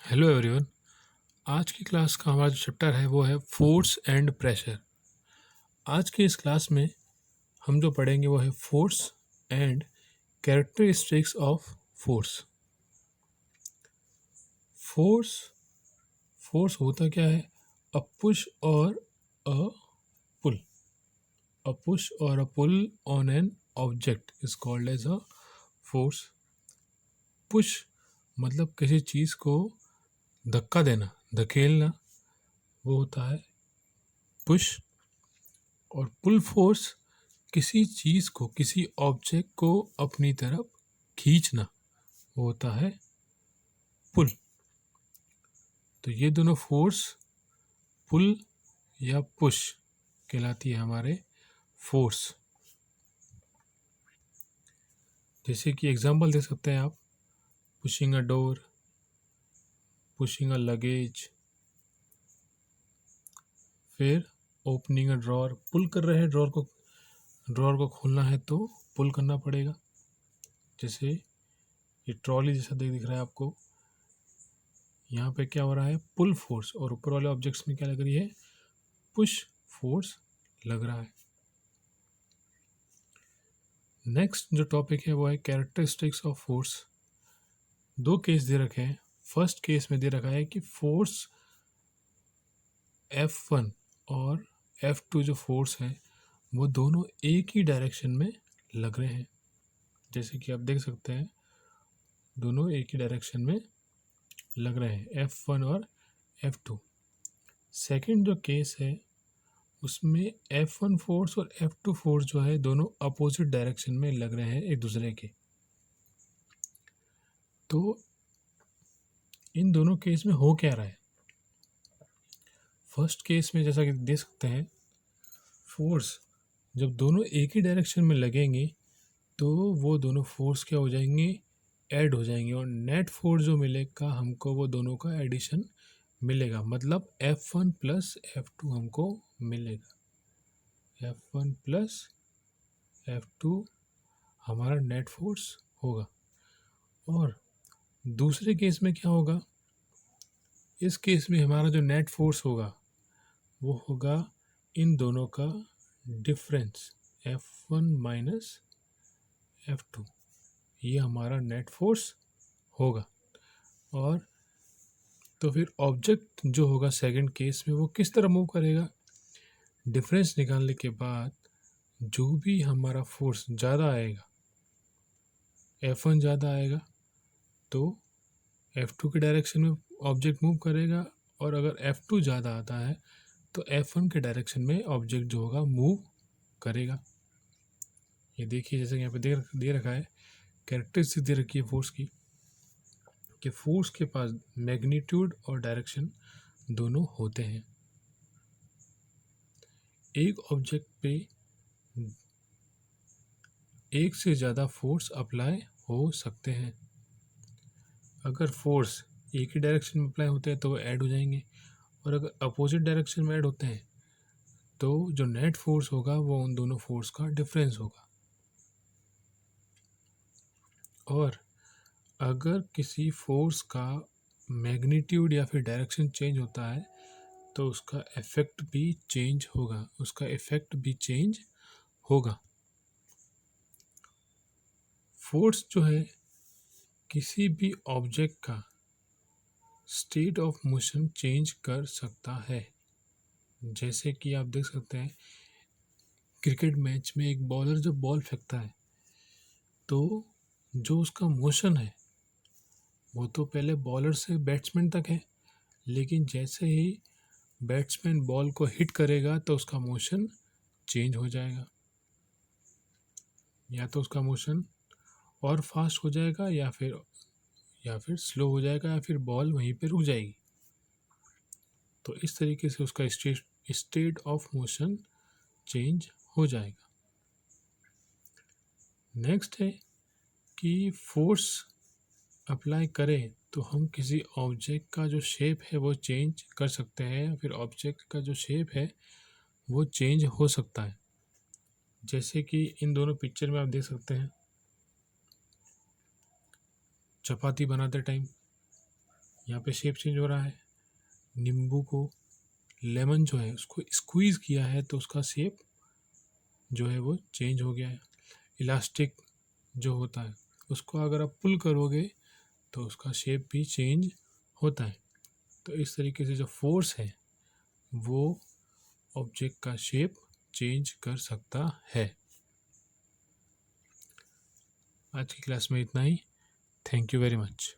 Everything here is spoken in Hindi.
Hello everyone. आज की क्लास का हमारा जो चैप्टर है वो है फोर्स एंड प्रेशर। आज के इस क्लास में हम जो पढ़ेंगे वो है force and characteristics of force. Force force होता क्या है? अ पुश और अ पुल। अ पुश और a pull on an object is called as a force. Push मतलब किसी चीज़ को धक्का देना, धकेलना, वो होता है पुश। और पुल फोर्स किसी चीज़ को, किसी ऑब्जेक्ट को अपनी तरफ खींचना, वो होता है पुल। तो ये दोनों फोर्स पुल या पुश कहलाती है हमारे फोर्स। जैसे कि एग्जांपल दे सकते हैं आप, pushing a door, pushing a luggage, फिर ओपनिंग अ ड्रॉर। पुल कर रहे हैं ड्रॉर को खोलना है तो पुल करना पड़ेगा। जैसे ये ट्रॉली जैसा दिख रहा है आपको, यहाँ पे क्या हो रहा है? पुल फोर्स। और ऊपर वाले ऑब्जेक्ट्स में क्या लग रही है? पुश फोर्स लग रहा है। नेक्स्ट जो टॉपिक है वो है कैरेक्टरिस्टिक्स ऑफ फोर्स। दो केस दे रखे हैं। फर्स्ट केस में दे रखा है कि फोर्स F1 और F2 जो फोर्स है वो दोनों एक ही डायरेक्शन में लग रहे हैं। जैसे कि आप देख सकते हैं, दोनों एक ही डायरेक्शन में लग रहे हैं, F1 और F2। सेकंड जो केस है उसमें F1 फोर्स और F2 फोर्स जो है दोनों अपोजिट डायरेक्शन में लग रहे हैं एक दूसरे के। तो इन दोनों केस में हो क्या रहा है? फर्स्ट केस में जैसा कि देख सकते हैं, फोर्स जब दोनों एक ही डायरेक्शन में लगेंगे तो वो दोनों फोर्स क्या हो जाएंगे? ऐड हो जाएंगे। और नेट फोर्स जो मिलेगा हमको वो दोनों का एडिशन मिलेगा। मतलब F1 प्लस F2 हमको मिलेगा। F1 प्लस F2 हमारा नेट फोर्स होगा। और दूसरे केस में क्या होगा? इस केस में हमारा जो नेट फोर्स होगा वो होगा इन दोनों का डिफरेंस, F1 माइनस F2। ये हमारा नेट फोर्स होगा। और तो फिर ऑब्जेक्ट जो होगा सेकंड केस में वो किस तरह मूव करेगा? डिफरेंस निकालने के बाद जो भी हमारा फोर्स ज़्यादा आएगा, F1 ज़्यादा आएगा तो F2 के डायरेक्शन में ऑब्जेक्ट मूव करेगा। और अगर F2 ज़्यादा आता है तो F1 के डायरेक्शन में ऑब्जेक्ट जो होगा मूव करेगा। ये देखिए, जैसे कि यहाँ पे दे रखा है, कैरेक्टरिस्टिक दे रखी है फोर्स की, कि फोर्स के पास मैग्नीट्यूड और डायरेक्शन दोनों होते हैं। एक ऑब्जेक्ट पे एक से ज़्यादा फोर्स अप्लाई हो सकते हैं। अगर फोर्स एक ही डायरेक्शन में अप्लाई होते हैं तो वो ऐड हो जाएंगे। और अगर अपोजिट डायरेक्शन में ऐड होते हैं तो जो नेट फोर्स होगा वो उन दोनों फोर्स का डिफरेंस होगा। और अगर किसी फोर्स का मैग्नीट्यूड या फिर डायरेक्शन चेंज होता है तो उसका इफेक्ट भी चेंज होगा। फोर्स जो है किसी भी ऑब्जेक्ट का स्टेट ऑफ मोशन चेंज कर सकता है। जैसे कि आप देख सकते हैं, क्रिकेट मैच में एक बॉलर जब बॉल फेंकता है तो जो उसका मोशन है वो तो पहले बॉलर से बैट्समैन तक है, लेकिन जैसे ही बैट्समैन बॉल को हिट करेगा तो उसका मोशन चेंज हो जाएगा। या तो उसका मोशन और फास्ट हो जाएगा या फिर स्लो हो जाएगा या फिर बॉल वहीं पे रुक जाएगी। तो इस तरीके से उसका स्टेट ऑफ मोशन चेंज हो जाएगा। नेक्स्ट है कि फोर्स अप्लाई करें तो हम किसी ऑब्जेक्ट का जो शेप है वो चेंज कर सकते हैं, या फिर ऑब्जेक्ट का जो शेप है वो चेंज हो सकता है। जैसे कि इन दोनों पिक्चर में आप देख सकते हैं, चपाती बनाते टाइम यहाँ पे शेप चेंज हो रहा है। नींबू को, लेमन जो है उसको स्क्वीज़ किया है तो उसका शेप जो है वो चेंज हो गया है। इलास्टिक जो होता है उसको अगर आप पुल करोगे तो उसका शेप भी चेंज होता है। तो इस तरीके से जो फोर्स है वो ऑब्जेक्ट का शेप चेंज कर सकता है। आज की क्लास में इतना ही। Thank you very much.